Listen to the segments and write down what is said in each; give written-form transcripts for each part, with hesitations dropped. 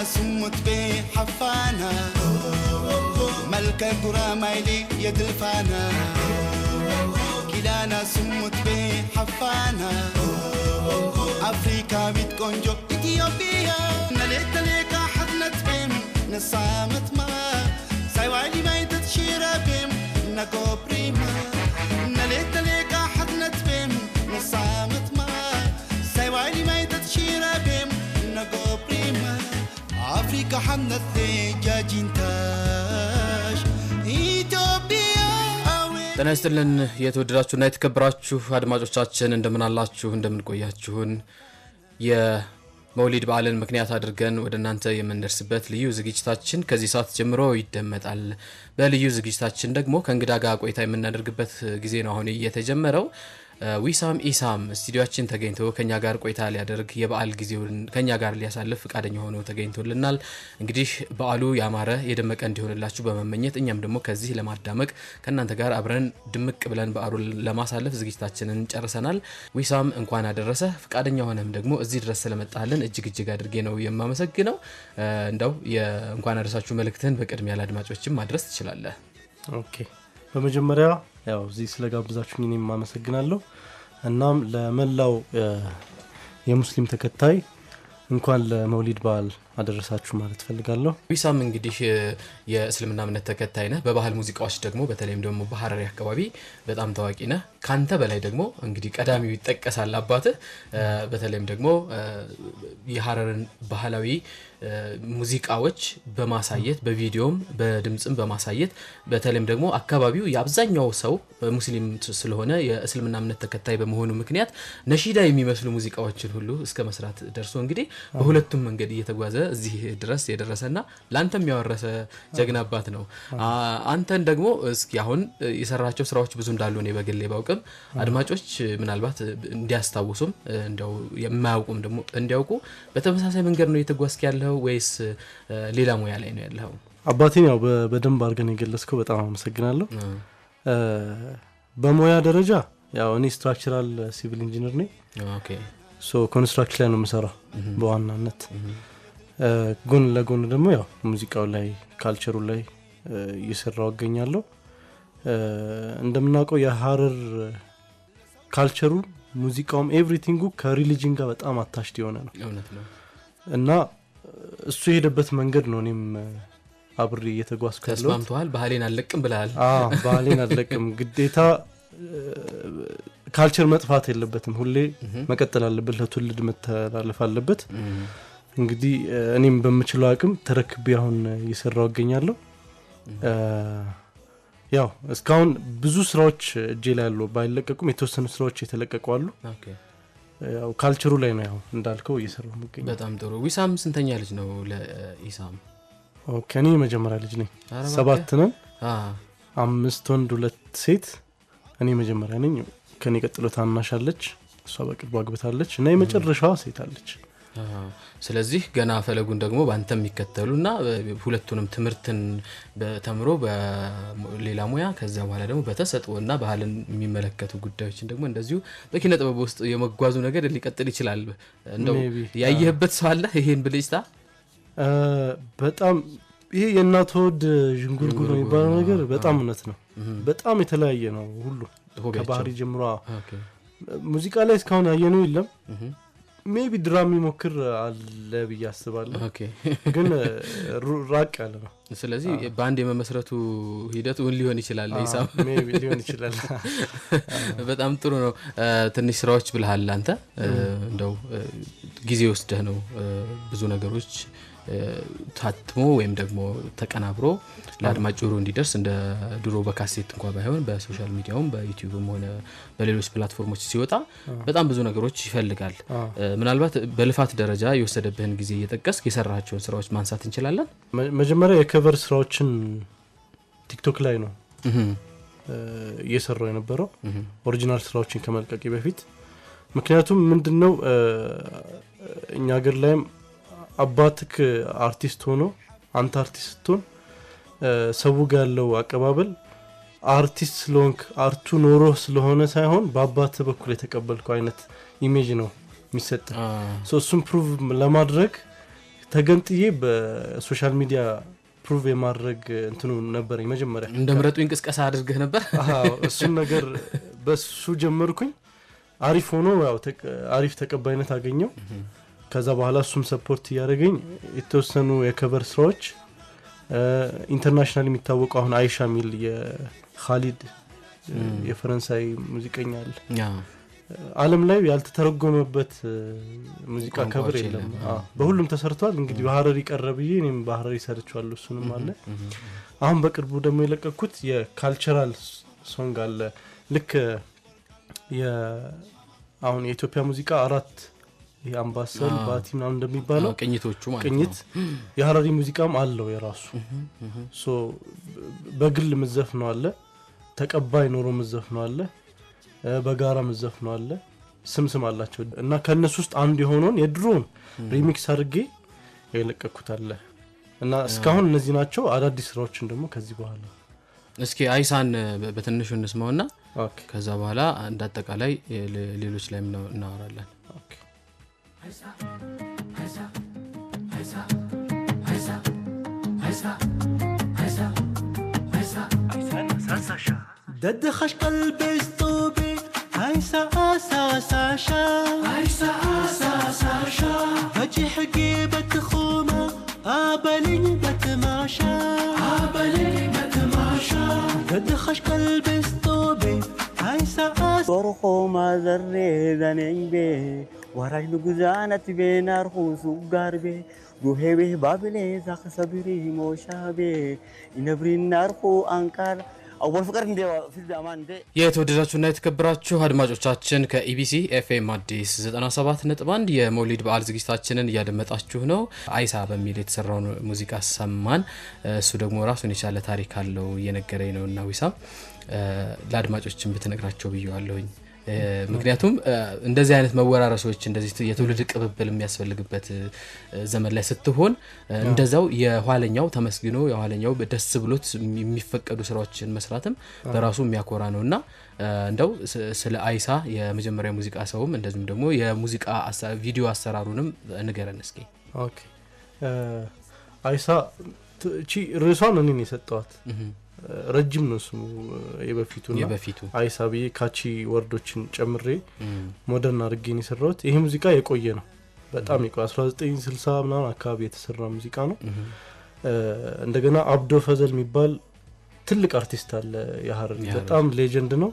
سمت بحفانا ملكة كراميلي يدلفانا كلانا سمت بحفانا أفريقيا بتكونجو إثيوبيا نليت ليك حضنت بهم نصامت ما سايوالي ما يتشير بهم نكو بريما نليت ليك حضنت بهم نصامت ما سايوالي ما يتشير بهم نكو بريما أفريقيا حمدت جاجينتاش إثيوبيا ጤና ይስጥልን የተወደዳችሁና የተከበራችሁ አድማጮቻችን እንደምን አላችሁ እንደምን ቆያችሁን የመውሊድ በዓልን ምክንያት አድርገን ወደናንተ የምንደርስበት ልዩ ዝግጅታችን ከዚህ ሰዓት ጀምሮ ይደመጣል በልዩ ዝግጅታችን ደግሞ ከእንግዳ ጋር ቆይታ የምናደርግበት ጊዜ ነው አሁን እየተጀመረው ዊሳም ኢሳም ስቱዲዮአችን ተገኝቶ ከኛ ጋር ቆይታ ሊያደርግ የበዓል ጊዜውን ከኛ ጋር ሊያሳልፍ ፍቃደኛ ሆኖ ተገኝቶልናል እንግዲህ በዓሉ ያማረ የደመቀ እንዲሆንላችሁ በመመኘት እኛም ደግሞ ከዚህ ለማዳመቅ ከናንተ ጋር አብረን ድምቅ ብለን በዓሉን ለማሳለፍ ዝግጅታችንን ጨርሰናል ዊሳም እንኳን አደረሰ ፍቃደኛ ሆነም ደግሞ እዚህ ድረስ ስለመጣልን እጅግ አድርጌ ነው የማመሰግነው እንደው የእንኳን አደረሳችሁ መልእክትን በቅድሚያ ለአድማጮችም ማድረስ ትችላለህ ኦኬ በመጀመሪያ ያው እዚህ ስለጋብዛችሁኝ እኔም ማመሰግናለሁ እናም ለመላው የሙስሊም ተከታይ እንኳን ለመውሊድ በዓል አደረሳችሁ ማለት ፈልጋለሁ ዊሳም እንግዲህ የእስልምና እምነት ተከታይ ነህ በባህል ሙዚቃዎች ደግሞ በተለይም ደግሞ በሐረሪ አካባቢ በጣም ታዋቂ ነህ ካንተ በላይ ደግሞ እንግዲህ ቀዳሚው ይጠቀሳል አባትህ በተለይም ደግሞ የሐረርን ባህላዊ ሙዚቃዎች በማሳየት በቪዲዮም በድምጽም በማሳየት በተለይም ደግሞ አካባቢው ያብዛኛው ሰው ሙስሊም ስለሆነ የእስልምና እምነት ተከታይ በመሆኑ ምክንያት ነሺዳ የሚመስሉ ሙዚቃዎችን ሁሉ እስከ መስራት ደርሶ እንግዲህ በሁለቱም መንገድ እየተጓዘ እዚህ ድረስ የደረሰና ላንተም ያወረሰ ጀግና አባት ነው አንተን ደግሞ እስኪ አሁን የሰራቸው ስራዎች ብዙ እንዳሉ ነው በግሌ ባውቅም አድማጮች ምናልባት እንዲያስታውሱም እንደው የማያውቁም ደግሞ እንዲያውቁ በተመሳሳይ መንገድ ነው የተጓዝክ ያለው ወይስ ሌላ ሙያ ላይ ነው ያለው አባቴን ያው በደንብ አርገን የገለጽከው በጣም አመሰግናለሁ በሙያ ደረጃ ያው እኔ ስትራክቸራል ሲቪል ኢንጂነር ነኝ ኦኬ ሶ ኮንስትራክሽን ላይ ነው የምሰራው በዋናነት ጎን ለጎን ደግሞ ያው ሙዚቃው ላይ ካልቸሩ ላይ እየሰራው እገኛለሁ እንደምናውቀው የሐረር ካልቸሩ ሙዚቃውም ኤቭሪቲንጉ ከሪሊጂን ጋር በጣም አታሽድ የሆነ ነው እውነት ነው እና እሱ የሄደበት መንገድ ነው እኔም አብሬ እየተጓዝኩ ያለው ተስማምቷል ባህሌን አለቅም ብለሃል ባህሌን አለቅም ግዴታ ካልቸር መጥፋት የለበትም ሁሌ መቀጠል አለበት ለትውልድ መተላለፍ አለበት እንግዲህ እኔም በመችለው አቅም ተረክቤ አሁን እየሰራው እገኛለሁ ያው እስካሁን ብዙ ስራዎች እጄ ላይ አሉ ባይለቀቁም የተወሰኑ ስራዎች የተለቀቁ አሉ ኦኬ ያው ካልቸሩ ላይ ነው ያው እንዳልከው እየሰራው እገኛለሁ በጣም ጥሩ ዊሳም ስንተኛ ልጅ ነው ለኢሳም ኦኬ እኔ መጀመሪያ ልጅ ነኝ 7 ነን 5 ወንድ 2 ሴት እኔ መጀመሪያ ነኝ ከኔ ቀጥሎ ታናሻለች እሷ በቅርቡ አግብታለች እና የመጨረሻዋ ሴት አለች ስለዚህ ገና ፈለጉን ደግሞ ባንተም ይከተሉና ሁለቱንም ትምርትን በተምሮ በሌላ ሙያ ከዛ በኋላ ደግሞ በተሰጥኦና ባህልን የሚመለከቱ ጉዳዮችን ደግሞ እንደዚሁ በኪነ ጥበብ ውስጥ የመጓዙ ነገር ሊቀጥል ይችላል እንደው ያየህበት ሰው አለ ይሄን ብልጭታ በጣም ይሄ የናቶድ ዥንጉርጉር የሚባለው ነገር በጣም እውነት ነው በጣም የተለያየ ነው ሁሉ ከባህሪ ጀምሮ ሙዚቃ ላይ እስካሁን ያየነው የለም ሜቢ ድራም ይሞክር አለ በያስባለሁ ኦኬ ግን ራቅ ያለ ነው ስለዚህ ባንድ የመመስረቱ ሂደት ውን ሊሆን ይችላል ኢሳም ሜቢ ሊሆን ይችላል በጣም ጥሩ ነው ትንሽ ስራዎች ብለሃል አንተ እንደው ጊዜ ወስደህ ነው ብዙ ነገሮች ታትሞ ወይም ደግሞ ተቀናብሮ ለአድማጭ ጆሮ እንዲደርስ እንደ ድሮ በካሴት እንኳን ባይሆን በሶሻል ሚዲያውም በዩቲዩብም ሆነ በሌሎች ፕላትፎርሞች ሲወጣ በጣም ብዙ ነገሮች ይፈልጋል ምናልባት በልፋት ደረጃ የወሰደብህን ጊዜ እየጠቀስክ የሰራሃቸውን ስራዎች ማንሳት እንችላለን መጀመሪያ የከቨር ስራዎችን ቲክቶክ ላይ ነው እየሰራው የነበረው ኦሪጂናል ስራዎችን ከመልቀቄ በፊት ምክንያቱም ምንድነው እኛ ሀገር ላይም አባትክ አርቲስት ሆኖ አንተ አርቲስት ሆኖ ሰው ጋር ያለው አቀባበል አርቲስት ስለሆንክ አርቱ ኖሮ ስለሆነ ሳይሆን በአባት በኩል የተቀበልከው አይነት ኢሜጅ ነው የሚሰጥ እሱን ፕሩቭ ለማድረግ ተገንጥዬ በሶሻል ሚዲያ ፕሩቭ የማድረግ እንትኑ ነበር መጀመሪያ እንደምረጡ እንቅስቃሴ አድርገህ ነበር እሱን ነገር በሱ ጀመርኩኝ አሪፍ ሆኖ ያው አሪፍ ተቀባይነት አገኘው ከዛ በኋላ እሱም ሰፖርት ያደረገኝ የተወሰኑ የከቨር ስራዎች ኢንተርናሽናል የሚታወቀው አሁን አይሻ ሚል የኻሊድ የፈረንሳይ ሙዚቀኛ አለ ዓለም ላይ ያልተተረጎመበት ሙዚቃ ከቨር የለም በሁሉም ተሰርቷል እንግዲህ በሐረሪ ቀረብዬ እኔም በሐረሪ ሰርቻለሁ እሱንም አለ አሁን በቅርቡ ደግሞ የለቀኩት የካልቸራል ሶንግ አለ ልክ አሁን የኢትዮጵያ ሙዚቃ አራት የአምባሰል ባቲና እንደሚባለው ቅኝቶቹ ማለት ቅኝት የሐረሪ ሙዚቃም አለው የራሱ ሶ በግል መዘፍ ነው አለ ተቀባይ ኖሮ መዘፍ ነው አለ በጋራ መዘፍ ነው አለ ስም አላቸው እና ከነሱ ውስጥ አንድ የሆነውን የድሮን ሪሚክስ አድርጌ የለቀኩት አለ እና እስካሁን እነዚህ ናቸው አዳዲስ ስራዎችን ደግሞ ከዚህ በኋላ እስኪ አይሳን በትንሹ እንስማውና ከዛ በኋላ እንዳጠቃላይ ሌሎች ላይ እናወራለን ኦኬ አይሳ አይሳ አይሳ አይሳ አይሳ አይሳ አይሳ አይሳ ሳሻ ددخش قلبي اسطوبي عيسى ساشا عيسى ساشا هجي حقيبة خومة عبالين بتماشى عبالين بتماشى ددخش قلبي اسطوبي عيسى صرخو ما ذري ذنين بي وراج نقزانة بينار خوصو قاربي روحي به بابلي زاق صبري موشابي ينبري النار خو أنكار የተወደዳችሁና የተከበራችሁ አድማጮቻችን ከኢቢሲ ኤፍኤም አዲስ 97.1 የመውሊድ በዓል ዝግጅታችንን እያደመጣችሁ ነው አይሳ በሚል የተሰራው ሙዚቃ ሰማን እሱ ደግሞ ራሱን የቻለ ታሪክ አለው እየነገረኝ ነውና ዊሳም ለአድማጮችን ብትነግራቸው ብየዋለሁኝ ምክንያቱም እንደዚህ አይነት መወራረሶች እንደዚህ የትውልድ ቅብብል የሚያስፈልግበት ዘመን ላይ ስትሆን እንደዛው የኋለኛው ተመስግኖ የኋለኛው ደስ ብሎት የሚፈቀዱ ስራዎችን መስራትም በራሱ የሚያኮራ ነውና እንደው ስለ አይሳ የመጀመሪያ ሙዚቃ ሰውም እንደዚህም ደግሞ የሙዚቃ ቪዲዮ አሰራሩንም ንገረን እስኪ ኦኬ አይሳ ርዕሷን እኔ ነኝ የሰጠዋት ረጅም ነው ስሙ የበፊቱ አይሳቢ ካቺ ወርዶችን ጨምሬ ሞደርን አድርጌን የሰራሁት ይሄ ሙዚቃ የቆየ ነው በጣም የቆየ 1960 ምናምን አካባቢ የተሰራ ሙዚቃ ነው እንደገና አብዶ ፈዘል የሚባል ትልቅ አርቲስት አለ የሐረሪ በጣም ሌጀንድ ነው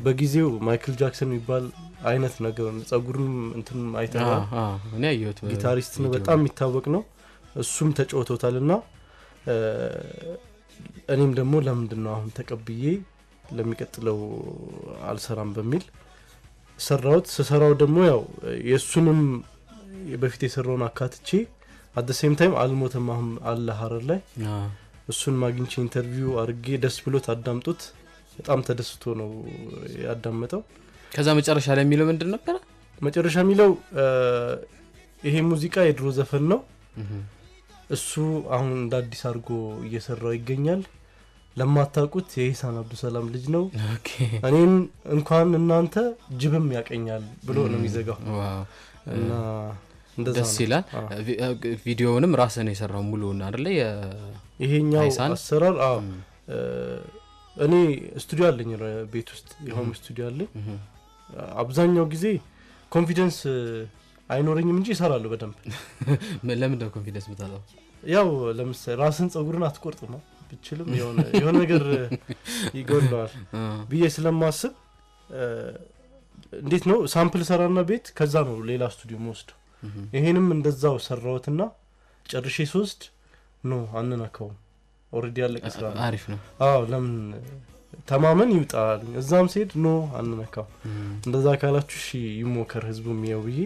በጊዜው ማይክል ጃክሰን የሚባል አይነት ነገር ነው ጸጉሩም እንትን አይተዋል እኔ አየሁት ጊታሪስት ነው በጣም የሚታወቅ ነው እሱም ተጫውቶታልና እኔም ደግሞ ለምንድነው አሁን ተቀብዬ ለሚቀጥለው አልሰራም በሚል ሰራው ደግሞ ያው የሱንም በፊት የሰራውን አካትቼ at the same time አልሞተም አሁን አለ ሐረር ላይ እሱን ማግኝቼ ኢንተርቪው አድርጌ ደስ ብሎት አዳምጡት በጣም ተደስቶ ነው ያዳመጠው ከዛ መጨረሻ ላይ የሚለው ምንድን ነበር መጨረሻ የሚለው ይሄ ሙዚቃ የድሮ ዘፈን ነው እሱ አሁን እንደ አዲስ አርጎ እየሰራው ይገኛል ለማታቁት የኢሳን አብዱሰላም ልጅ ነው ኦኬ እኔን እንኳን እናንተ ጅብም ያቀኛል ብሎ ነው የሚዘጋው ዋው እና እንደዛ ደስ ይላል ቪዲዮውንም ራስህ ነው የሰራው ሙሉውን አይደል ይሄኛው አሰራር እኔ ስቱዲዮ አለኝ ቤት ውስጥ የሆም ስቱዲዮ አለ አብዛኛው ጊዜ ኮንፊደንስ አይኖርኝም እንጂ ይሰራሉ በደንብ ለምን ነው ኮንፊደንስ መጣለው ያው ለምሳሌ ራስን ጸጉርን አትቆርጥም ብችልም የሆነ ነገር ይጎላል ብዬ ስለማስብ እንዴት ነው ሳምፕል ሰራና ቤት ከዛ ነው ሌላ ስቱዲዮ ወስዶ ይሄንም እንደዛው ሰራውትና ጨርሼ 3 ነው አንነካው ኦሬዲ ያለቀ ስራ አሪፍ ነው ለምን ተማመን ይውጣል እዛም ሲሄድ ነው አንነካው እንደዛ ካላችሁ እሺ ይሞከር ህዝቡም ይውይ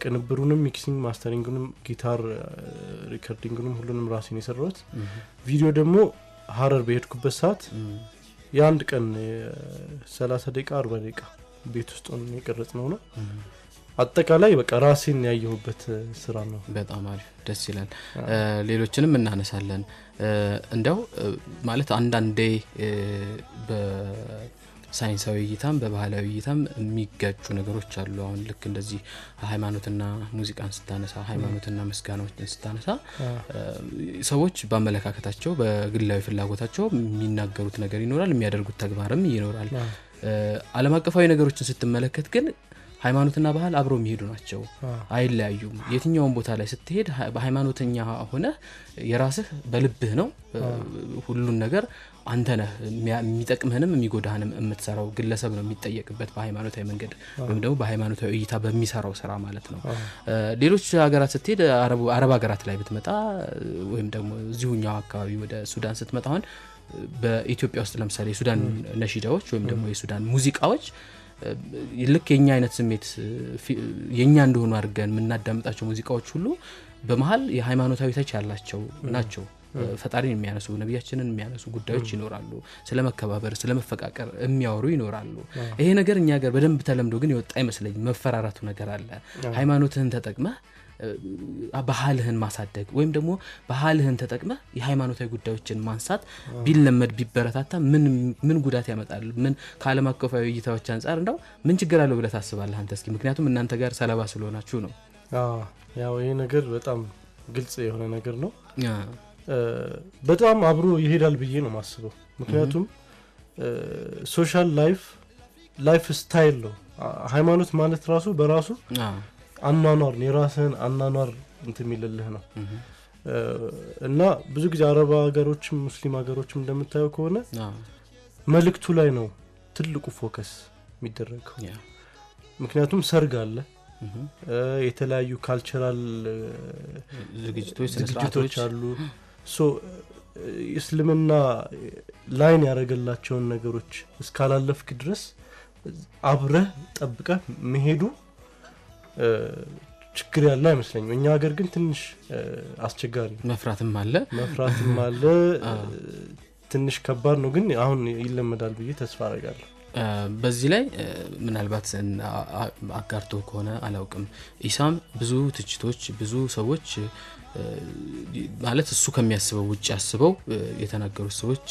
ቅንብሩንም ሚክሲንግ ማስተሪንግንም ጊታር ሪከርዲንግንም ሁሉንም ራሴን የሰራሁት ቪዲዮ ደግሞ ሐረር በሄድኩበት ሰዓት የአንድ ቀን 30 ደቂቃ 40 ደቂቃ ቤት ውስጥ ነው የቀረጽነው ነው አጠቃላይ በቃ ራሴን ያየሁበት ስራ ነው በጣም አሪፍ ደስ ይላል ሌሎችንም እናነሳለን እንደው ማለት አንዳንዴ በሳይንሳዊ እይታም በባህላዊ እይታም የሚጋጩ ነገሮች አሉ። አሁን ልክ እንደዚህ ሃይማኖትና ሙዚቃን ስታነሳ ሃይማኖትና መስጋናዎችን ስታነሳ ሰዎች በአመለካከታቸው በግላዊ ፍላጎታቸው የሚናገሩት ነገር ይኖራል፣ የሚያደርጉት ተግባርም ይኖራል። ዓለም አቀፋዊ ነገሮችን ስትመለከት ግን ሃይማኖትና ባህል አብረው የሚሄዱ ናቸው፣ አይለያዩም። የትኛውን ቦታ ላይ ስትሄድ በሃይማኖተኛ ሆነ የራስህ በልብህ ነው ሁሉን ነገር አንተ ነህ የሚጠቅምህንም የሚጎዳህንም የምትሰራው። ግለሰብ ነው የሚጠየቅበት በሃይማኖታዊ መንገድ ወይም ደግሞ በሃይማኖታዊ እይታ በሚሰራው ስራ ማለት ነው። ሌሎች ሀገራት ስትሄድ አረብ ሀገራት ላይ ብትመጣ ወይም ደግሞ እዚሁኛው አካባቢ ወደ ሱዳን ስትመጣ አሁን በኢትዮጵያ ውስጥ ለምሳሌ የሱዳን ነሺዳዎች ወይም ደግሞ የሱዳን ሙዚቃዎች ልክ የኛ አይነት ስሜት የኛ እንደሆኑ አድርገን የምናዳምጣቸው ሙዚቃዎች ሁሉ በመሃል የሃይማኖታዊ ተች ያላቸው ናቸው። ፈጣሪን የሚያነሱ ነብያችንን የሚያነሱ ጉዳዮች ይኖራሉ። ስለመከባበር ስለመፈቃቀር የሚያወሩ ይኖራሉ። ይሄ ነገር እኛ ሀገር በደንብ ተለምዶ ግን ይወጣ አይመስለኝ። መፈራራቱ ነገር አለ። ሃይማኖትህን ተጠቅመህ ባህልህን ማሳደግ ወይም ደግሞ ባህልህን ተጠቅመህ የሃይማኖታዊ ጉዳዮችን ማንሳት ቢለመድ ቢበረታታ ምን ጉዳት ያመጣል? ምን ከዓለም አቀፋዊ እይታዎች አንፃር እንደው ምን ችግር አለው ብለህ ታስባለህ አንተ? እስኪ ምክንያቱም እናንተ ጋር ሰለባ ስለሆናችሁ ነው። ያው ይሄ ነገር በጣም ግልጽ የሆነ ነገር ነው። በጣም አብሮ ይሄዳል ብዬ ነው ማስበው። ምክንያቱም ሶሻል ላይፍ ስታይል ነው። ሃይማኖት ማለት ራሱ በራሱ አናኗር የራስህን አናኗር እንትን የሚልልህ ነው። እና ብዙ ጊዜ አረብ ሀገሮችም ሙስሊም ሀገሮችም እንደምታየው ከሆነ መልእክቱ ላይ ነው ትልቁ ፎከስ የሚደረገው። ምክንያቱም ሰርግ አለ፣ የተለያዩ ካልቸራል ዝግጅቶች አሉ። እስልምና ላይን ያደረገላቸውን ነገሮች እስካላለፍክ ድረስ አብረህ ጠብቀህ መሄዱ ችግር ያለ አይመስለኝም። እኛ ሀገር ግን ትንሽ አስቸጋሪ መፍራትም አለ ትንሽ ከባድ ነው። ግን አሁን ይለመዳል ብዬ ተስፋ አደርጋለሁ። በዚህ ላይ ምናልባት አጋርቶ ከሆነ አላውቅም፣ ኢሳም ብዙ ትችቶች ብዙ ሰዎች ማለት እሱ ከሚያስበው ውጭ አስበው የተናገሩ ሰዎች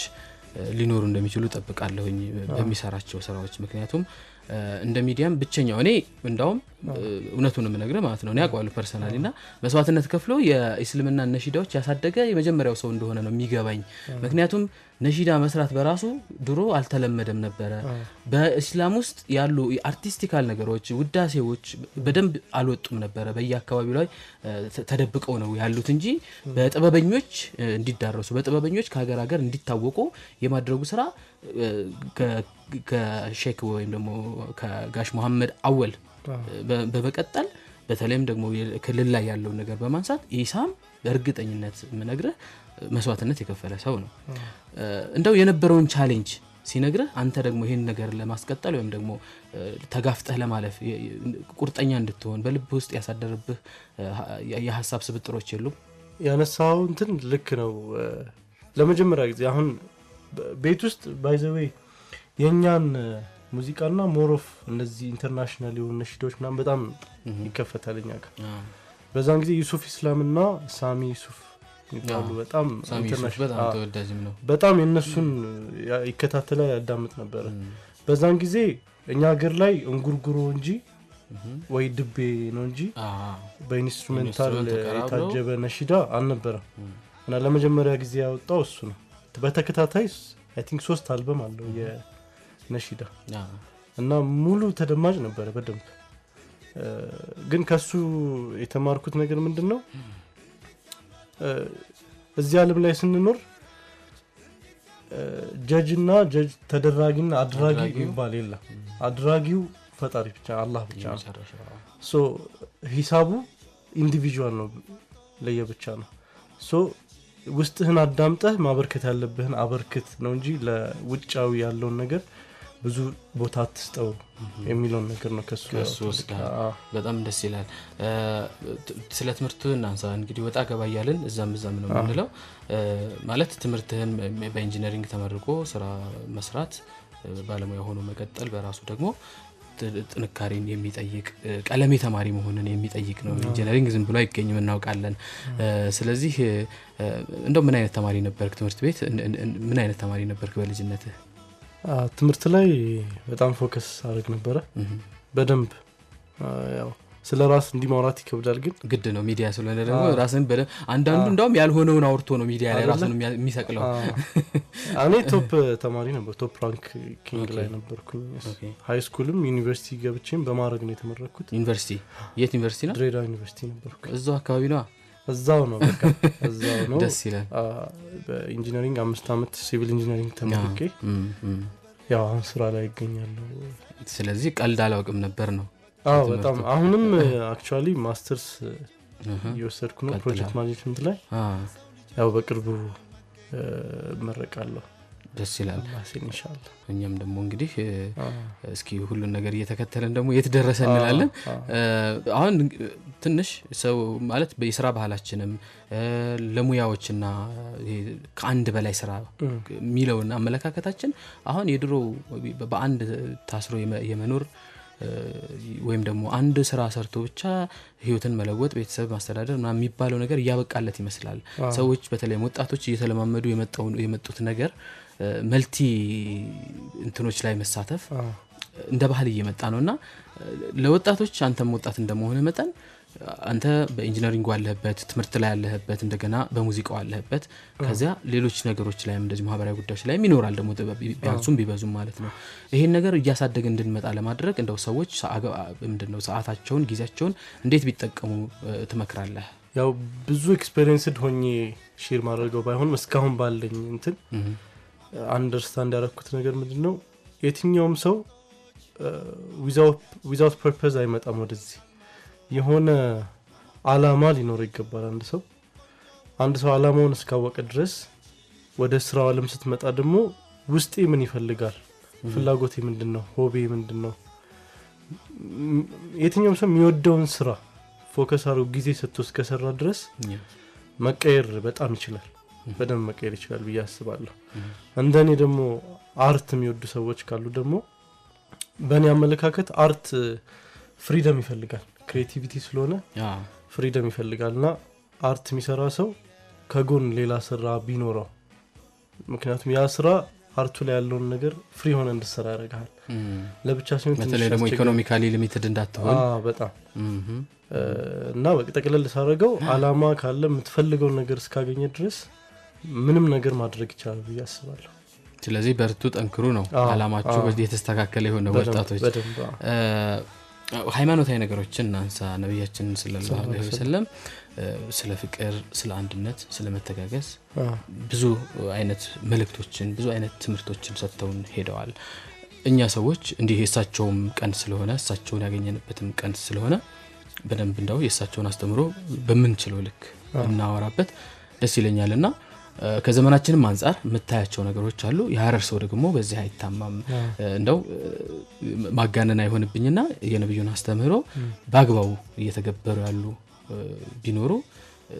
ሊኖሩ እንደሚችሉ ጠብቃለሁኝ በሚሰራቸው ስራዎች። ምክንያቱም እንደ ሚዲያም ብቸኛው እኔ እንዳውም እውነቱን የምነግርህ ማለት ነው እኔ አውቀዋለሁ ፐርሰናሊና መስዋዕትነት ከፍሎ የእስልምና ነሺዳዎች ያሳደገ የመጀመሪያው ሰው እንደሆነ ነው የሚገባኝ። ምክንያቱም ነሺዳ መስራት በራሱ ድሮ አልተለመደም ነበረ። በእስላም ውስጥ ያሉ አርቲስቲካል ነገሮች ውዳሴዎች በደንብ አልወጡም ነበረ። በየአካባቢው ላይ ተደብቀው ነው ያሉት እንጂ በጥበበኞች እንዲዳረሱ በጥበበኞች ከሀገር ሀገር እንዲታወቁ የማድረጉ ስራ ከሼክ ወይም ደግሞ ከጋሽ መሐመድ አወል በመቀጠል በተለይም ደግሞ ክልል ላይ ያለው ነገር በማንሳት ኢሳም በእርግጠኝነት ምነግርህ መስዋዕትነት የከፈለ ሰው ነው። እንደው የነበረውን ቻሌንጅ ሲነግርህ አንተ ደግሞ ይሄን ነገር ለማስቀጠል ወይም ደግሞ ተጋፍጠህ ለማለፍ ቁርጠኛ እንድትሆን በልብ ውስጥ ያሳደረብህ የሐሳብ ስብጥሮች የሉም? ያነሳው እንትን ልክ ነው። ለመጀመሪያ ጊዜ አሁን ቤት ውስጥ ባይዘዌይ የኛን ሙዚቃና ሞሮፍ እነዚህ ኢንተርናሽናል የሆኑ ነሺዳዎች ምናምን በጣም ይከፈታልኛ ጋር። በዛን ጊዜ ዩሱፍ ኢስላምና ሳሚ ዩሱፍ ይባሉ በጣም ኢንተርናሽናል ተወዳጅም ነው። በጣም የነሱን ይከታተላ ያዳምጥ ነበር። በዛን ጊዜ እኛ ሀገር ላይ እንጉርጉሮ እንጂ ወይ ድቤ ነው እንጂ በኢንስትሩሜንታል የታጀበ ነሺዳ አልነበረም። እና ለመጀመሪያ ጊዜ ያወጣው እሱ ነው። በተከታታይ አይ ቲንክ 3 አልበም አለው የነሺዳ እና ሙሉ ተደማጭ ነበር በደንብ። ግን ከሱ የተማርኩት ነገር ምንድነው እዚህ ዓለም ላይ ስንኖር ጀጅና ጀጅ ተደራጊና አድራጊ ይባል የለም። አድራጊው ፈጣሪ ብቻ አላህ ብቻ ነው። ሂሳቡ ኢንዲቪጁዋል ነው ለየብቻ ነው። ውስጥህን አዳምጠህ ማበርከት ያለብህን አበርክት ነው እንጂ ለውጫዊ ያለውን ነገር ብዙ ቦታ አትስጠው የሚለው ነገር ነው ከሱ ወስዳ። በጣም ደስ ይላል። ስለ ትምህርቱ እናንሳ እንግዲህ ወጣ ገባ ያለን እዛም ነው የምንለው። ማለት ትምህርትህን በኢንጂነሪንግ ተመርቆ ስራ መስራት ባለሙያ ሆኖ መቀጠል በራሱ ደግሞ ጥንካሬን የሚጠይቅ ቀለሜ ተማሪ መሆንን የሚጠይቅ ነው። ኢንጂነሪንግ ዝም ብሎ አይገኝም እናውቃለን። ስለዚህ እንደው ምን አይነት ተማሪ ነበርክ ትምህርት ቤት ምን አይነት ተማሪ ነበርክ በልጅነትህ? ትምህርት ላይ በጣም ፎከስ አድርግ ነበር በደንብ ያው ስለ ራስ እንዲማውራት ይከብዳል ግን ግድ ነው ሚዲያ ስለሆነ ደግሞ ራስን አንዳንዱ እንደውም ያልሆነውን አውርቶ ነው ሚዲያ ላይ ራስን የሚሰቅለው። እኔ ቶፕ ተማሪ ነበር ቶፕ ራንክ ኪንግ ላይ ነበርኩኝ። ሃይ ስኩልም ዩኒቨርሲቲ ገብቼም በማድረግ ነው የተመረኩት። ዩኒቨርሲቲ የት ዩኒቨርሲቲ ነው? ድሬዳዋ ዩኒቨርሲቲ ነበርኩ። እዛው አካባቢ ነው? እዛው ነው በቃ እዛው ነው። ደስ ይላል። በኢንጂነሪንግ 5 አመት ሲቪል ኢንጂነሪንግ ተመርቄ ያው አሁን ስራ ላይ ይገኛለሁ። ስለዚህ ቀልድ አላውቅም ነበር ነው? አዎ በጣም አሁንም አክቹአሊ ማስተርስ እየወሰድኩ ነው ፕሮጀክት ማኔጅመንት ላይ ያው በቅርቡ መረቃለሁ። ደስ ይላል ኢንሻአላህ። እኛም ደግሞ እንግዲህ እስኪ ሁሉን ነገር እየተከተለን ደግሞ የት ደረሰ እንላለን። አሁን ትንሽ ሰው ማለት በስራ ባህላችንም ለሙያዎችና ከአንድ በላይ ስራ ሚለውና አመለካከታችን አሁን የድሮ በአንድ ታስሮ የመኖር ወይም ደግሞ አንድ ስራ ሰርቶ ብቻ ህይወትን መለወጥ ቤተሰብ ማስተዳደር እና የሚባለው ነገር ያበቃለት ይመስላል። ሰዎች በተለይ ወጣቶች እየተለማመዱ የመጡት ነገር መልቲ እንትኖች ላይ መሳተፍ እንደ ባህል እየመጣ ነውና ለወጣቶች አንተም ወጣት እንደመሆነ መጠን አንተ በኢንጂነሪንግ ያለህበት ትምህርት ላይ ያለህበት እንደገና በሙዚቃው ያለህበት ከዚያ ሌሎች ነገሮች ላይ እንደዚህ ማህበራዊ ጉዳዮች ላይ ይኖራል ደግሞ ቢያንሱም ቢበዙም ማለት ነው። ይሄን ነገር እያሳደገ እንድንመጣ ለማድረግ እንደው ሰዎች ምንድነው ሰዓታቸውን ጊዜያቸውን እንዴት ቢጠቀሙ ትመክራለህ? ያው ብዙ ኤክስፒሪየንስድ ሆኜ ሼር ማድረገው ባይሆንም እስካሁን ባለኝ እንትን አንደርስታንድ ያደረኩት ነገር ምንድነው የትኛውም ሰው ዊዛውት ፐርፐዝ አይመጣም ወደዚህ የሆነ አላማ ሊኖር ይገባል። አንድ ሰው አላማውን እስካወቀ ድረስ ወደ ስራው ዓለም ስትመጣ ደግሞ ውስጤ ምን ይፈልጋል ፍላጎቴ ምንድነው ሆቢ ምንድነው የትኛውም ሰው የሚወደውን ስራ ፎከስ አድርጎ ጊዜ ሰጥቶ እስከሰራ ድረስ መቀየር በጣም ይችላል በደንብ መቀየር ይችላል ብዬ አስባለሁ። እንደኔ ደግሞ አርት የሚወዱ ሰዎች ካሉ ደግሞ በእኔ አመለካከት አርት ፍሪደም ይፈልጋል ክሬቲቪቲ ስለሆነ ፍሪደም ይፈልጋልና አርት የሚሰራ ሰው ከጎን ሌላ ስራ ቢኖረው ምክንያቱም ያ ስራ አርቱ ላይ ያለውን ነገር ፍሪ ሆነ እንድትሰራ ያደርጋል። ለብቻ ሲሆን በተለይ ደግሞ ኢኮኖሚካሊ ሊሚትድ እንዳትሆን በጣም እና በጠቅለል ሳረገው አላማ ካለ የምትፈልገው ነገር እስካገኘ ድረስ ምንም ነገር ማድረግ ይቻላል ብዬ አስባለሁ። ስለዚህ በርቱ ጠንክሩ ነው አላማችሁ የተስተካከለ የሆነ ወጣቶች። ሃይማኖታዊ ነገሮችን አንሳ ነብያችን ሰለላሁ ዐለይሂ ወሰለም ስለ ፍቅር ስለ አንድነት ስለ መተጋገዝ ብዙ አይነት መልእክቶችን ብዙ አይነት ትምህርቶችን ሰጥተውን ሄደዋል። እኛ ሰዎች እንዲህ የሳቸውም ቀን ስለሆነ እሳቸውን ያገኘንበትም ቀን ስለሆነ በደንብ እንደው የሳቸውን አስተምሮ በመንችለው ልክ እናወራበት ደስ ይለኛልና ከዘመናችንም አንፃር መታያቸው ነገሮች አሉ። የሐረር ሰው ደግሞ በዚህ አይታማም እንደው ማጋነን አይሆንብኝና የነብዩን አስተምሮ ባግባው እየተገበሩ ያሉ ቢኖሩ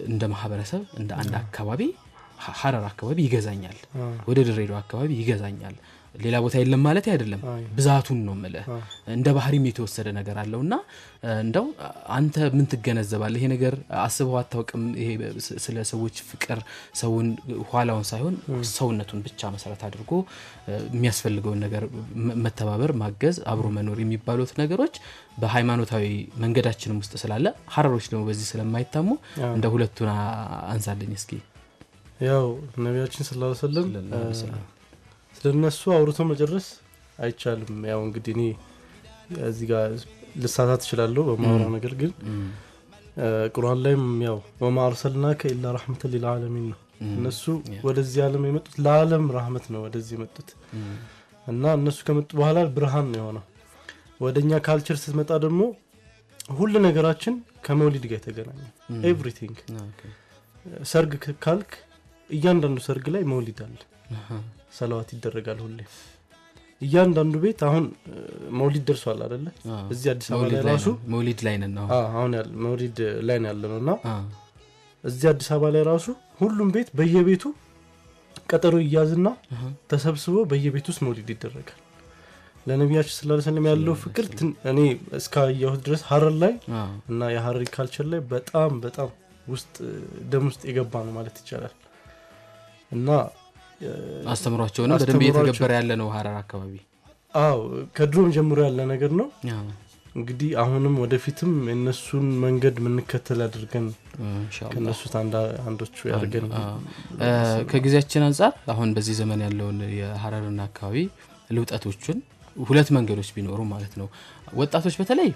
እንደ ማህበረሰብ እንደ አንድ አካባቢ ሐረር አካባቢ ይገዛኛል ወደ ድሬዳዋ አካባቢ ይገዛኛል ሌላ ቦታ የለም ማለት አይደለም ብዛቱን ነው ማለት እንደ ባህሪም የተወሰደ ነገር አለውና እንደው አንተ ምን ትገነዘባለህ? ይሄ ነገር አስበው አታውቅም? ይሄ ስለ ሰዎች ፍቅር ሰውን ኋላውን ሳይሆን ሰውነቱን ብቻ መሰረት አድርጎ የሚያስፈልገውን ነገር መተባበር ማገዝ አብሮ መኖር የሚባሉት ነገሮች በሃይማኖታዊ መንገዳችንም ውስጥ ስላለ ሐረሮች ደግሞ በዚህ ስለማይታሙ እንደ ሁለቱን አንሳልኝ እስኪ። ያው ነብያችን ሰለላሁ ዐለይሂ ወሰለም ስለነሱ አውርቶ መጨረስ አይቻልም። ያው እንግዲህ እኔ እዚህ ጋር ልሳሳት እችላለሁ በማወራው ነገር ግን ቁርአን ላይም ያው ወማ አርሰልናከ ኢላ ረህመተን ሊልዓለሚን ነው። እነሱ ወደዚህ ዓለም የመጡት ለዓለም ረህመት ነው ወደዚህ የመጡት እና እነሱ ከመጡ በኋላ ብርሃን ነው የሆነው። ወደኛ ካልቸር ስትመጣ ደግሞ ሁሉ ነገራችን ከመውሊድ ጋር የተገናኘ ኤቭሪቲንግ ሰርግ ካልክ እያንዳንዱ ሰርግ ላይ መውሊድ አለ ሰላዋት ይደረጋል ሁሌ እያንዳንዱ ቤት አሁን መውሊድ ደርሷል አይደለ? እዚህ አዲስ አበባ ላይ ራሱ መውሊድ ላይ ነን አሁን ያለ መውሊድ ላይ ያለነውና እዚህ አዲስ አበባ ላይ ራሱ ሁሉም ቤት በየቤቱ ቀጠሮ ይያዝና ተሰብስቦ በየቤቱ ውስጥ መውሊድ ይደረጋል። ለነቢያችን ሰለላሁ ዐለይሂ ወሰለም ያለው ፍቅር እኔ እስካየሁት ድረስ ሐረር ላይ እና የሐረሪ ካልቸር ላይ በጣም በጣም ውስጥ ደም ውስጥ የገባ ነው ማለት ይቻላል። እና አስተምሯቸው ነው በደንብ እየተገበረ ያለ ነው ሐረር አካባቢ። አዎ ከድሮም ጀምሮ ያለ ነገር ነው። እንግዲህ አሁንም ወደፊትም እነሱን መንገድ ምንከተል አድርገን ኢንሻአላህ ከነሱ አንዶቹ ያርገን። ከጊዜያችን አንፃር አሁን በዚህ ዘመን ያለውን የሐረርና አካባቢ ልውጣቶችን ሁለት መንገዶች ቢኖሩ ማለት ነው ወጣቶች በተለይ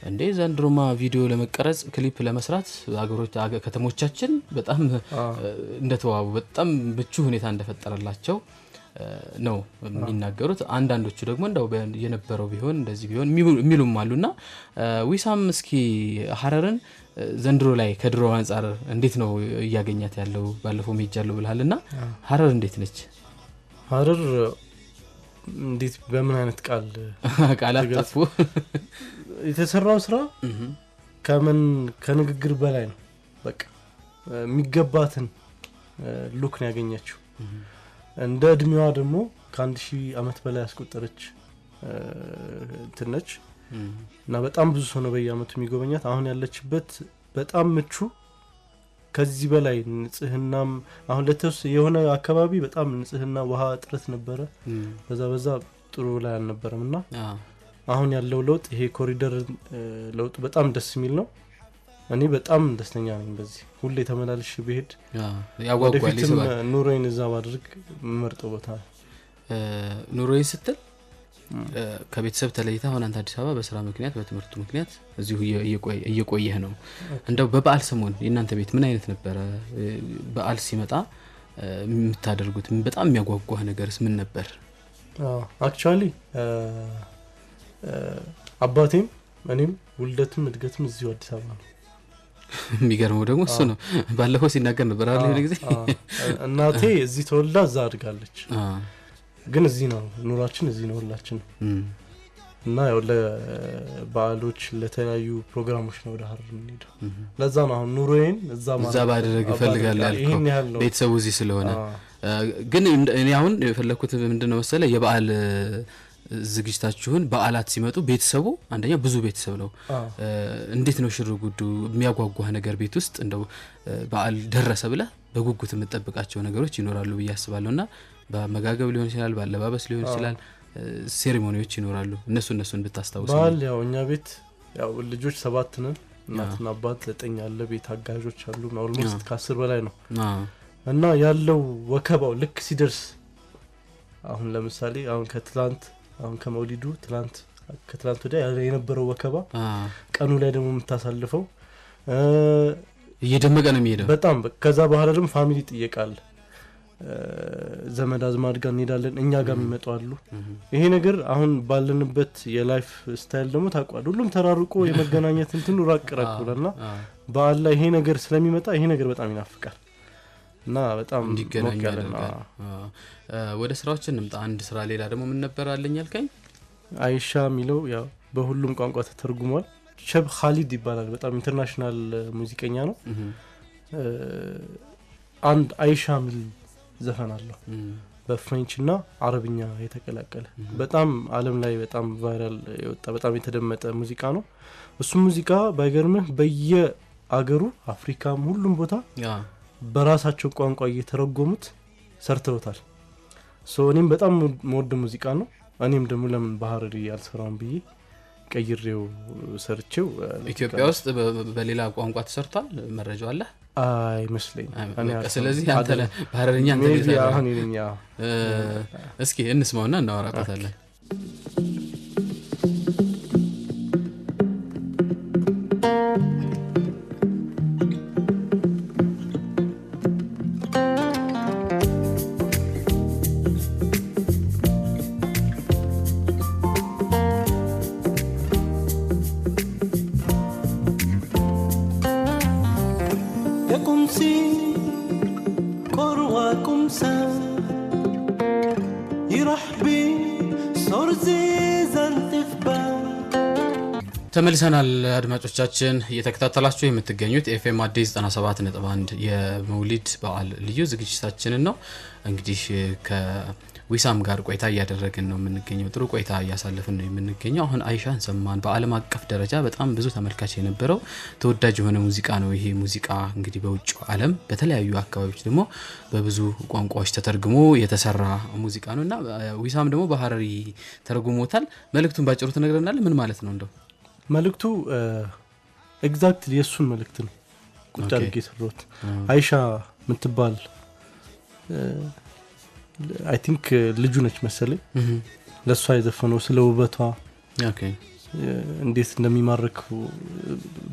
እንዴ ዘንድሮማ ቪዲዮ ለመቀረጽ ክሊፕ ለመስራት ከተሞቻችን በጣም እንደተዋቡ በጣም ምቹ ሁኔታ እንደፈጠረላቸው ነው የሚናገሩት። አንዳንዶቹ ደግሞ እንደው የነበረው ቢሆን እንደዚህ ቢሆን የሚሉም አሉና ዊሳም እስኪ ሐረርን ዘንድሮ ላይ ከድሮ አንፃር እንዴት ነው እያገኛት ያለው? ባለፈው ሜጃለው ብለሃልና ሐረር እንዴት ነች? ሐረር እንዴት በምን አይነት ቃላት ጠፉ? የተሰራው ስራ ከንግግር በላይ ነው። በቃ የሚገባትን ሉክ ነው ያገኘችው። እንደ እድሜዋ ደግሞ ከ1000 አመት በላይ ያስቆጠረች ትነች እና በጣም ብዙ ሰው ነው በየአመቱ የሚጎበኛት። አሁን ያለችበት በጣም ምቹ ከዚህ በላይ ንጽህናም አሁን ለተወስ የሆነ አካባቢ በጣም ንጽህና ውሃ እጥረት ነበረ። በዛ ጥሩ ላይ አልነበረምና አሁን ያለው ለውጥ ይሄ ኮሪደር ለውጥ በጣም ደስ የሚል ነው። እኔ በጣም ደስተኛ ነኝ በዚህ ሁሌ ተመላልሽ በሄድ ያጓጓል ይስባል። ኑሮዬን እዛ ባድርግ መርጠው ቦታ ኑሮዬን ስትል ከቤተሰብ ተለይታ ሆነ አንተ አዲስ አበባ በስራ ምክንያት በትምህርቱ ምክንያት እዚሁ እየቆየህ ነው። እንደው በበዓል ሰሞን የእናንተ ቤት ምን አይነት ነበረ? በዓል ሲመጣ የምታደርጉት በጣም የሚያጓጓህ ነገርስ ምን ነበር? አክቹአሊ አባቴም እኔም ውልደትም እድገትም እዚሁ አዲስ አበባ ነው። የሚገርመው ደግሞ እሱ ነው። ባለፈው ሲናገር ነበር አይደል ለጊዜ እናቴ እዚህ ተወልዳ እዛ አድጋለች። ግን እዚህ ነው ኑራችን እዚህ ነው ሁላችን። እና ያው ለበዓሎች ለተለያዩ ፕሮግራሞች ነው ወደ ሐረር የምንሄደው። ለዛ ነው አሁን ኑሮዬን እዛ ማድረግ እፈልጋለሁ ቤተሰቡ እዚህ ስለሆነ። ግን እኔ አሁን የፈለኩት ምንድነው መሰለህ የበዓል ዝግጅታችሁን በዓላት ሲመጡ ቤተሰቡ አንደኛ ብዙ ቤተሰብ ነው። እንዴት ነው ሽር ጉዱ የሚያጓጓህ ነገር ቤት ውስጥ እንደው በዓል ደረሰ ብለህ በጉጉት የምትጠብቃቸው ነገሮች ይኖራሉ ብዬ አስባለሁና በመጋገብ ሊሆን ይችላል ባለባበስ ሊሆን ይችላል ሴሬሞኒዎች ይኖራሉ። እነሱን ብታስታውስ። በዓል ያው እኛ ቤት ያው ልጆች 7 ነን። እናትና አባት 9 አለ። ቤት አጋዦች አሉ። ኦልሞስት ከ10 በላይ ነው። እና ያለው ወከባው ልክ ሲደርስ አሁን ለምሳሌ አሁን ከመውሊዱ ከትላንት ወዲያ የነበረው ወከባ ቀኑ ላይ ደግሞ የምታሳልፈው እየደመቀ ነው የሚሄደው በጣም። ከዛ በኋላ ደግሞ ፋሚሊ ጥየቃል ዘመድ አዝማድ ጋር እንሄዳለን። እኛ ጋር የሚመጣሉ። ይሄ ነገር አሁን ባለንበት የላይፍ ስታይል ደግሞ ታቋል ሁሉም ተራርቆ የመገናኘት እንትኑ ራቅራቁልና በዓል ላይ ይሄ ነገር ስለሚመጣ ይሄ ነገር በጣም ይናፍቃል እና በጣም እንዲገናኛለን። ወደ ስራዎችን እንምጣ። አንድ ስራ ሌላ ደግሞ ምን ነበር አለኝ ያልከኝ? አይሻ የሚለው ያው በሁሉም ቋንቋ ተተርጉሟል። ሸብ ኻሊድ ይባላል። በጣም ኢንተርናሽናል ሙዚቀኛ ነው። አንድ አይሻ ሚል ዘፈን አለው በፍሬንች እና አረብኛ የተቀላቀለ በጣም ዓለም ላይ በጣም ቫይራል የወጣ በጣም የተደመጠ ሙዚቃ ነው። እሱ ሙዚቃ ባይገርምህ በየአገሩ አፍሪካም ሁሉም ቦታ በራሳቸው ቋንቋ እየተረጎሙት ሰርተውታል። እኔም በጣም ሞድ ሙዚቃ ነው። እኔም ደግሞ ለምን በሐረሪ ያልሰራውን ብዬ ቀይሬው ሰርቼው ኢትዮጵያ ውስጥ በሌላ ቋንቋ ተሰርቷል። መረጃው አለ አይመስለኝ። ስለዚህ አንተ በሐረርኛ እስኪ እንስማውና እናወራታለን። ተመልሰናል አድማጮቻችን እየተከታተላችሁ የምትገኙት ኤፍኤም አዲስ 97.1 የመውሊድ በዓል ልዩ ዝግጅታችንን ነው እንግዲህ ከዊሳም ጋር ቆይታ እያደረግን ነው የምንገኘው ጥሩ ቆይታ እያሳለፍን ነው የምንገኘው አሁን አይሻን ሰማን በዓለም አቀፍ ደረጃ በጣም ብዙ ተመልካች የነበረው ተወዳጅ የሆነ ሙዚቃ ነው ይሄ ሙዚቃ እንግዲህ በውጭ ዓለም በተለያዩ አካባቢዎች ደግሞ በብዙ ቋንቋዎች ተተርጉሞ የተሰራ ሙዚቃ ነውና ዊሳም ደግሞ በሐረሪ ተርጉሞታል መልእክቱን ባጭሩ ተነግረናል ምን ማለት ነው እንደው መልእክቱ ኤግዛክትሊ የሱን መልእክት ነው ቁጭ አድርጌ ሰራሁት አይሻ ምትባል አይ ቲንክ ልጁ ነች መሰለኝ ለሷ የዘፈነው ስለ ውበቷ ኦኬ እንዴት እንደሚማርክ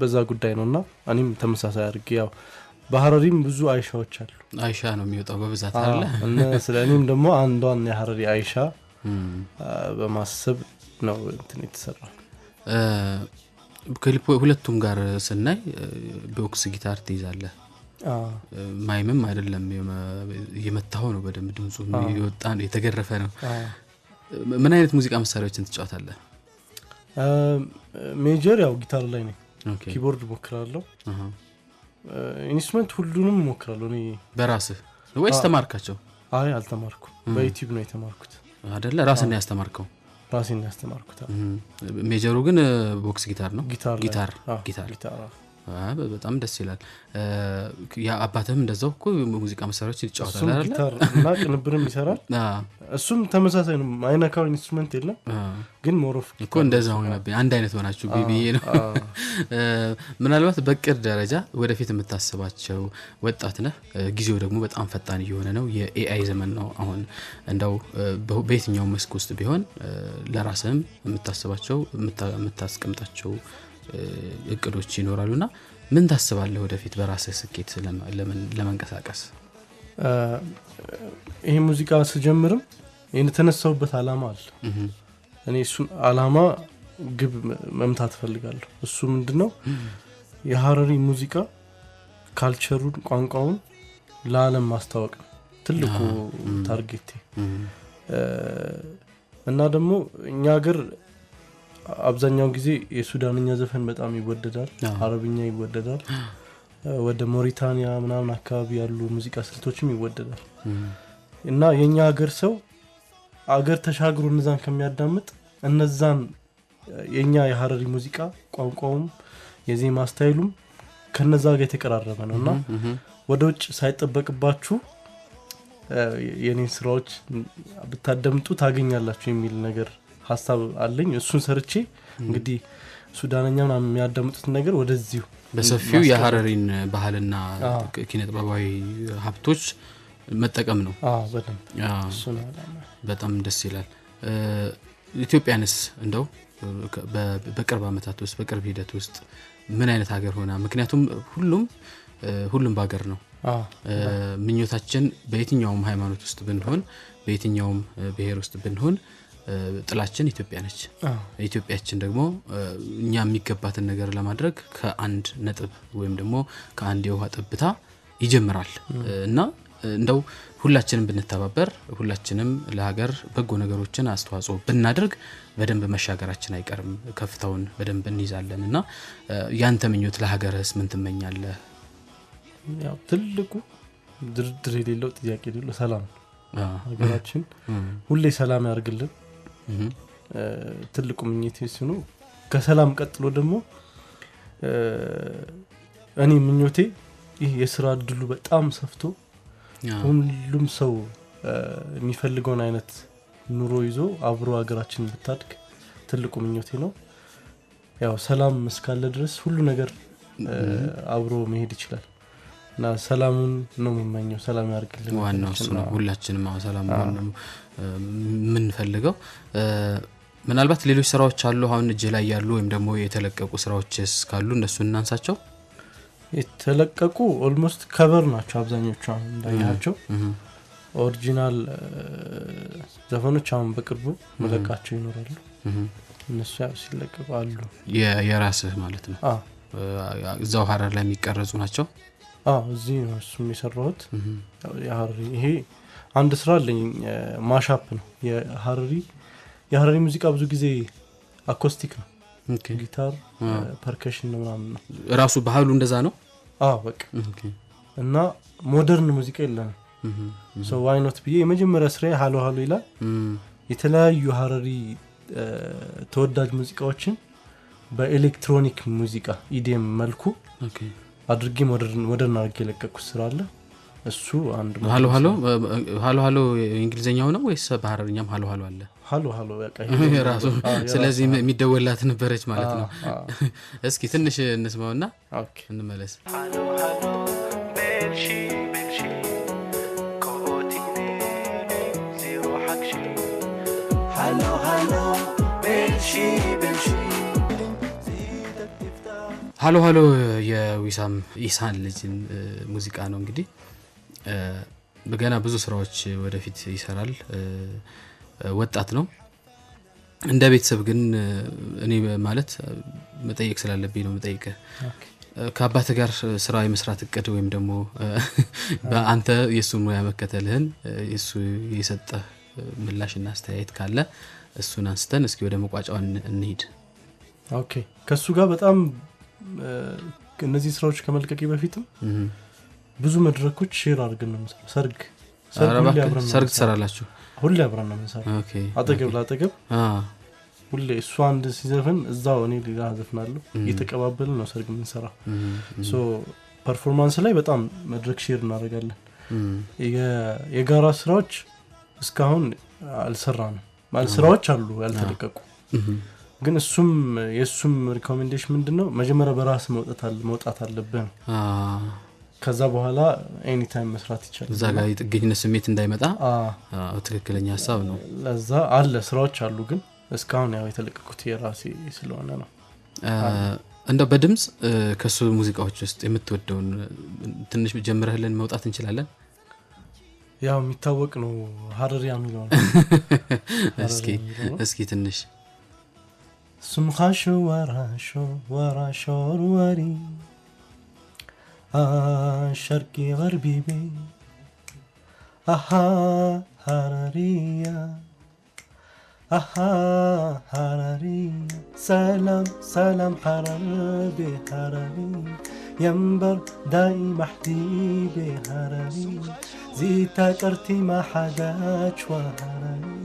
በዛ ጉዳይ ነውና እኔም ተመሳሳይ አድርጌ ያው በሐረሪም ብዙ አይሻዎች አሉ አይሻ ነው የሚወጣው በብዛት አይደለ እና ስለኔም ደግሞ አንዷን የሐረሪ አይሻ በማሰብ ነው እንትን የተሰራው ሁለቱም ጋር ስናይ ቦክስ ጊታር ትይዛለህ ማይምም አይደለም የመታው ነው በደም ድምጹ ይወጣ የተገረፈ ነው ምን አይነት ሙዚቃ መሳሪያዎችን ትጫወታለህ ሜጀር ያው ጊታር ላይ ነኝ ኪቦርድ ሞክራለሁ ኢንስትሩመንት ሁሉንም ሞክራለሁ እኔ በራስህ ወይስ ተማርካቸው አይ አልተማርኩም በዩቲዩብ ነው የተማርኩት አይደለ ራስን ያስተማርከው ራስን ያስተማርኩት ሜጀሩ ግን ቦክስ ጊታር ነው ጊታር በጣም ደስ ይላል ያ አባተም እንደዛው እኮ ሙዚቃ መሳሪያዎች ይጫወታል አይደል ጊታር እና ቅንብርም ይሰራል እሱም ተመሳሳይ ነው አይነካው ኢንስትሩመንት የለም ግን ሞሮፍ እኮ እንደዛው ነው አንድ አይነት ሆናችሁ ቢቢዬ ነው ምናልባት በቅድ ደረጃ ወደፊት የምታስባቸው ወጣት ነህ ጊዜው ደግሞ በጣም ፈጣን እየሆነ ነው የኤአይ ዘመን ነው አሁን እንደው በየትኛው መስክ ውስጥ ቢሆን ለራስህም የምታስባቸው የምታስቀምጣቸው እቅዶች ይኖራሉና ምን ታስባለህ ወደፊት በራስህ ስኬት ለመንቀሳቀስ ይሄ ሙዚቃ ስጀምርም የተነሳውበት አላማ አለ እኔ እሱን አላማ ግብ መምታት ፈልጋለሁ እሱ ምንድነው የሐረሪ ሙዚቃ ካልቸሩን ቋንቋውን ለዓለም ማስተዋወቅ ትልቁ ታርጌቴ እና ደግሞ እኛ ሀገር አብዛኛው ጊዜ የሱዳንኛ ዘፈን በጣም ይወደዳል አረብኛ ይወደዳል ወደ ሞሪታኒያ ምናምን አካባቢ ያሉ ሙዚቃ ስልቶችም ይወደዳል እና የኛ ሀገር ሰው አገር ተሻግሮ እነዛን ከሚያዳምጥ እነዛን የኛ የሐረሪ ሙዚቃ ቋንቋውም የዜማ ስታይሉም ከነዛ ጋር የተቀራረበ ነውና ወደ ውጭ ሳይጠበቅባችሁ የኔን ስራዎች ብታደምጡ ታገኛላችሁ የሚል ነገር ሐሳብ አለኝ እሱን ሰርቼ እንግዲህ ሱዳንኛውን የሚያዳምጡት ነገር ወደዚሁ በሰፊው የሐረሪን ባህልና ኪነጥበባዊ ሀብቶች መጠቀም ነው በጣም እሱን በጣም ደስ ይላል ኢትዮጵያንስ እንደው በቅርብ አመታት ውስጥ በቅርብ ሂደት ውስጥ ምን አይነት ሀገር ሆና ምክንያቱም ሁሉም ባገር ነው ምኞታችን በየትኛውም ሃይማኖት ውስጥ ብንሆን በየትኛውም ብሔር ውስጥ ብንሆን ጥላችን ኢትዮጵያ ነች ኢትዮጵያችን ደግሞ እኛ የሚገባትን ነገር ለማድረግ ከአንድ ነጥብ ወይም ደግሞ ከአንድ የውሃ ጠብታ ይጀምራል እና እንደው ሁላችንም ብንተባበር ሁላችንም ለሀገር በጎ ነገሮችን አስተዋጽኦ ብናደርግ በደንብ መሻገራችን አይቀርም ከፍታውን በደንብ እንይዛለንና ያንተ ምኞት ለሀገርስ ምን ትመኛለህ ያው ትልቁ ድርድር የሌለው ጥያቄ የሌለው ሰላም ሀገራችን ሁሌ ሰላም ያርግልን ትልቁ ምኞቴ እሱ ነው ከሰላም ቀጥሎ ደግሞ እኔ ምኞቴ ይሄ የሥራ እድሉ በጣም ሰፍቶ ሁሉም ሰው የሚፈልገውን አይነት ኑሮ ይዞ አብሮ ሀገራችን ብታድግ ትልቁ ምኞቴ ነው ያው ሰላም እስካለ ድረስ ሁሉ ነገር አብሮ መሄድ ይችላል እና ሰላሙን ነው የምመኘው ሰላም ያርግልን ዋናው እሱ ነው ሁላችንም ሰላም ነው ምን ፈልገው ምናልባት ሌሎች ስራዎች አሉ አሁን እጅ ላይ ያሉ ወይም ደግሞ የተለቀቁ ስራዎችስ ካሉ እነሱ እናንሳቸው የተለቀቁ ኦልሞስት ከቨር ናቸው አብዛኞቹ እንዳያቸው ኦሪጂናል ዘፈኖች አሁን በቅርቡ መለቃቸው ይኖራሉ እነሱ ሲለቀቁ አሉ የራስህ ማለት ነው እዛው ሐረር ላይ የሚቀረጹ ናቸው እዚህ ነው እሱም የሰራሁት የሐረሪ ይሄ አንድ ስራ አለኝ ማሻፕ ነው የሐረሪ ሙዚቃ ብዙ ጊዜ አኮስቲክ ነው ጊታር ፐርከሽን ምናምን ነው ራሱ ባህሉ እንደዛ ነው በቃ እና ሞደርን ሙዚቃ የለም so why not ብዬ የመጀመሪያ ስራዬ ሃሎ ሃሎ ይላል የተለያዩ ሀረሪ ተወዳጅ ሙዚቃዎችን በኤሌክትሮኒክ ሙዚቃ ኢዲኤም መልኩ አድርጌ ሞደርን አድርጌ ለቀኩት ስራ አለ እሱ አንድ ሃሎ ሃሎ ሃሎ ሃሎ እንግሊዘኛው ነው ወይስ በሐረርኛም ሃሎ ሃሎ አለ ሃሎ ሃሎ በቃ ራሱ ስለዚህ የሚደወላት ነበረች ማለት ነው እስኪ ትንሽ እንስማውና ኦኬ እንመለስ ሃሎ ሃሎ ቤልሺ ቤልሺ ኮቲኔ ዜሮ ሐክሺ ሃሎ ሃሎ ቤልሺ ቤልሺ ሃሎ ሃሎ የዊሳም ኢሳን ልጅን ሙዚቃ ነው እንግዲህ በገና ብዙ ስራዎች ወደፊት ይሰራል ወጣት ነው እንደ ቤተሰብ ግን እኔ ማለት መጠየቅ ስላለብኝ ነው መጠየቅ ከአባተ ጋር ስራ የመስራት እቅድ ወይም ደግሞ በአንተ የሱን ሙያ መከተልህን የሱ የሰጠ ምላሽና አስተያየት ካለ እሱን አንስተን እስኪ ወደ መቋጫው እንሂድ ኦኬ ከሱ ጋር በጣም እነዚህ ስራዎች ከመልቀቄ በፊትም ብዙ መድረኮች ሼር አድርገን ነው ሰርግ ተሰራላችሁ ሁሌ አብረን ነው የምንሰራው ኦኬ አጠገብ ላጠገብ ሁሌ እሱ አንድ ሲዘፍን እዛው እኔ ሌላ ዘፍናለሁ እየተቀባበልን ነው ሰርግ የምንሰራው ሶ ፐርፎርማንስ ላይ በጣም መድረክ ሼር እናደርጋለን የጋራ ስራዎች እስካሁን አልሰራንም ማለት ስራዎች አሉ ያልተለቀቁ ግን እሱም የሱም ሪኮሜንዴሽን ምንድነው መጀመሪያ በራስ መውጣት አለብን ከዛ በኋላ ኤኒ ታይም መስራት ይችላል እዛ ጋር የጥገኝነት ስሜት እንዳይመጣ ትክክለኛ ሐሳብ ነው ለዛ አለ ስራዎች አሉ ግን እስካሁን ያው የተለቀቁት የራሴ ስለሆነ ነው እንደው በድምጽ ከሱ ሙዚቃዎች ውስጥ የምትወደውን ትንሽ ጀምረህልን መውጣት እንችላለን ያው የሚታወቅ ነው ሀረሪያ የሚለው እስኪ ትንሽ سمخاش وراشو وري شرقي غربي بي هررية هررية سلام سلام حربي هرري ينبر دايم حبيبي هرري زيتا كرتي ما حداش وهرري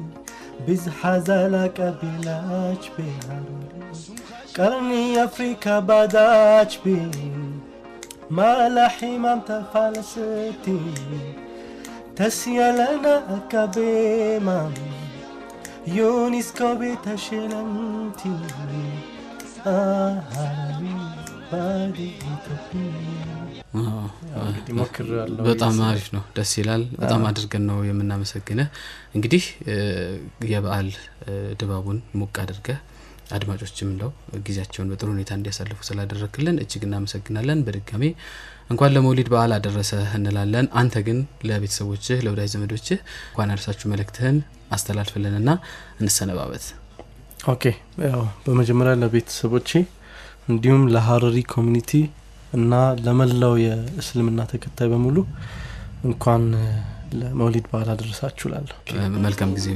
بزحزلك بلاش بهرري قرني أفريكا باداش بي ما لحمام تفلستي تسيلنا كبيمام يونسكو بتشلمتي هرري بادي በጣም አሪፍ ነው ደስ ይላል በጣም አድርገን ነው የምናመሰግነው እንግዲህ የበዓል ድባቡን ሙቅ አድርገህ አድማጮችም ነው ጊዜያቸውን በጥሩ ሁኔታ እንዲያሳልፉ ስላደረክልን እጅግ እናመሰግናለን በድጋሚ እንኳን ለመውሊድ በዓል አደረሰ እንላለን አንተ ግን ለቤተሰቦችህ ለወዳጅ ዘመዶችህ እንኳን አደረሳችሁ መልእክትህን አስተላልፍልንና እንሰነባበት ኦኬ ያው በመጀመሪያ ለቤተሰቦቼ እንዲሁም ለሀረሪ ኮሚኒቲ እና ለመላው የእስልምና ተከታይ በሙሉ እንኳን ለመውሊድ በዓል አደረሳችሁ ላለው መልካም ጊዜ